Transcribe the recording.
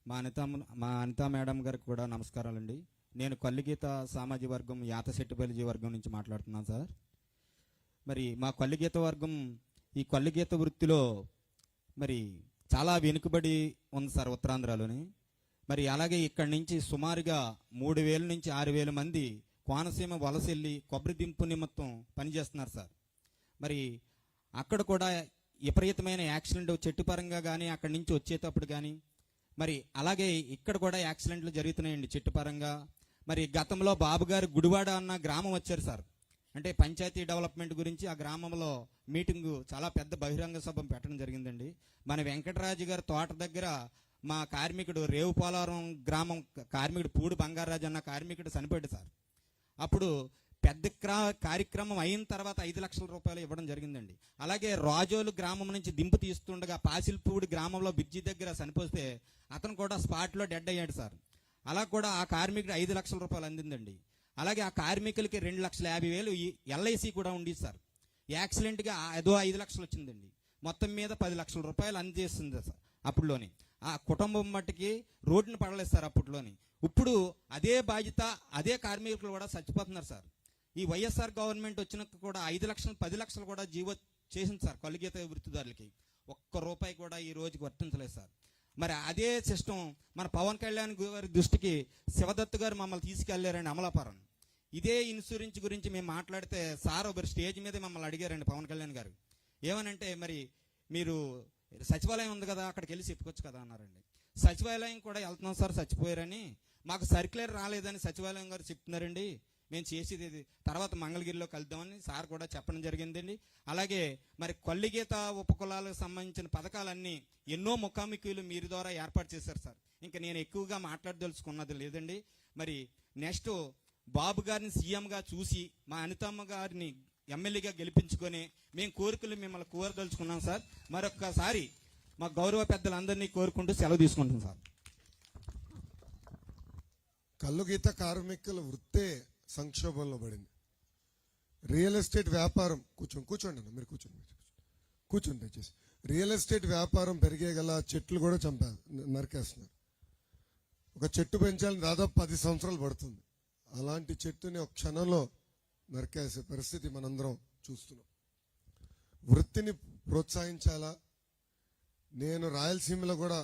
మా అనితా మేడం గారికి కూడా నమస్కారాలండి. నేను కొల్లిగీత సామాజిక వర్గం యాతశెట్టిపల్లి వర్గం నుంచి మాట్లాడుతున్నాను సార్. మరి మా కొల్లిగీత వర్గం ఈ కొల్లిగీత వృత్తిలో మరి చాలా వెనుకబడి ఉంది సార్ ఉత్తరాంధ్రలోని. మరి అలాగే ఇక్కడి నుంచి సుమారుగా 3,000 నుంచి 6,000 మంది కోనసీమ వలసెళ్ళి కొబ్బరి దింపు నిమిత్తం పనిచేస్తున్నారు సార్. మరి అక్కడ కూడా విపరీతమైన యాక్సిడెంట్ చెట్టు పరంగా కానీ అక్కడి నుంచి వచ్చేటప్పుడు కానీ మరి అలాగే ఇక్కడ కూడా యాక్సిడెంట్లు జరుగుతున్నాయండి చెట్టు పరంగా. మరి గతంలో బాబు గారు గుడివాడ అన్న గ్రామం వచ్చారు సార్. అంటే పంచాయతీ డెవలప్మెంట్ గురించి ఆ గ్రామంలో మీటింగు చాలా పెద్ద బహిరంగ సభ పెట్టడం జరిగిందండి. మన వెంకటరాజు గారి తోట దగ్గర మా కార్మికుడు రేవు పోలవరం గ్రామం కార్మికుడు పూడి బంగారాజు అన్న కార్మికుడు చనిపోయాడు సార్. అప్పుడు పెద్ద కార్యక్రమం అయిన తర్వాత 5 లక్షల రూపాయలు ఇవ్వడం జరిగిందండి. అలాగే రాజోలు గ్రామం నుంచి దింపు తీస్తుండగా పాసిల్పూడి గ్రామంలో బ్రిడ్జి దగ్గర చనిపోతే అతను కూడా స్పాట్లో డెడ్ అయ్యాడు సార్. అలా కూడా ఆ కార్మికుడు 5 లక్షల రూపాయలు అందిందండి. అలాగే ఆ కార్మికులకి 2,50,000 ఎల్ఐసి కూడా ఉండేది సార్. యాక్సిడెంట్గా ఏదో 5 లక్షలు వచ్చిందండి. మొత్తం మీద 10 లక్షల రూపాయలు అందజేస్తుంది సార్. అప్పుడులోని ఆ కుటుంబం మట్టుకి రోడ్డుని పడలేదు సార్ అప్పట్లోని. ఇప్పుడు అదే బాధ్యత అదే కార్మికులు కూడా చచ్చిపోతున్నారు సార్. ఈ వైఎస్ఆర్ గవర్నమెంట్ వచ్చినాక కూడా 5 లక్షలు 10 లక్షలు కూడా జీవో చేసింది సార్ కొల్లిగీత వృత్తిదారులకి. ఒక్క రూపాయి కూడా ఈ రోజుకి వర్తించలేదు సార్. మరి అదే సిస్టమ్ మన పవన్ కళ్యాణ్ గారి దృష్టికి శివదత్తు గారు మమ్మల్ని తీసుకెళ్లారండి అమలాపురం. ఇదే ఇన్సూరెన్స్ గురించి మేము మాట్లాడితే సార్ ఒకరు స్టేజ్ మీద మమ్మల్ని అడిగారండి పవన్ కళ్యాణ్ గారు. ఏమనంటే మరి మీరు సచివాలయం ఉంది కదా అక్కడికి వెళ్ళి చెప్పుకోవచ్చు కదా అన్నారండి. సచివాలయం కూడా వెళ్తున్నాం సార్ చచ్చిపోయారని, మాకు సర్క్యులర్ రాలేదని సచివాలయం గారు చెప్తున్నారండి. మేము చేసేది ఇది తర్వాత మంగళగిరిలో కలుద్దామని సార్ కూడా చెప్పడం జరిగిందండి. అలాగే మరి కొల్లిగీత ఉపకులాలకు సంబంధించిన పథకాలన్నీ ఎన్నో ముఖాముఖిలు మీరు ద్వారా ఏర్పాటు చేశారు సార్. ఇంకా నేను ఎక్కువగా మాట్లాడదలుచుకున్నది లేదండి. మరి నెక్స్ట్ బాబు గారిని సీఎంగా చూసి మా అనితమ్మ గారిని ఎమ్మెల్యేగా గెలిపించుకొని మేము కోరికలు మిమ్మల్ని కోరదలుచుకున్నాం సార్. మరొక్కసారి మా గౌరవ పెద్దలందరినీ కోరుకుంటూ సెలవు తీసుకుంటాం సార్. కల్లుగీత కార్మికుల వృత్తే సంక్షోభంలో పడింది. రియల్ ఎస్టేట్ వ్యాపారం కూర్చోండి అన్న, మీరు కూర్చోండి దయచేసి. రియల్ ఎస్టేట్ వ్యాపారం పెరిగే గల చెట్లు కూడా నరికేస్తున్నారు. ఒక చెట్టు పెంచాలని దాదాపు 10 సంవత్సరాలు పడుతుంది. అలాంటి చెట్టుని ఒక క్షణంలో నరికేసే పరిస్థితి మనందరం చూస్తున్నాం. వృత్తిని ప్రోత్సహించాలా? నేను రాయలసీమలో కూడా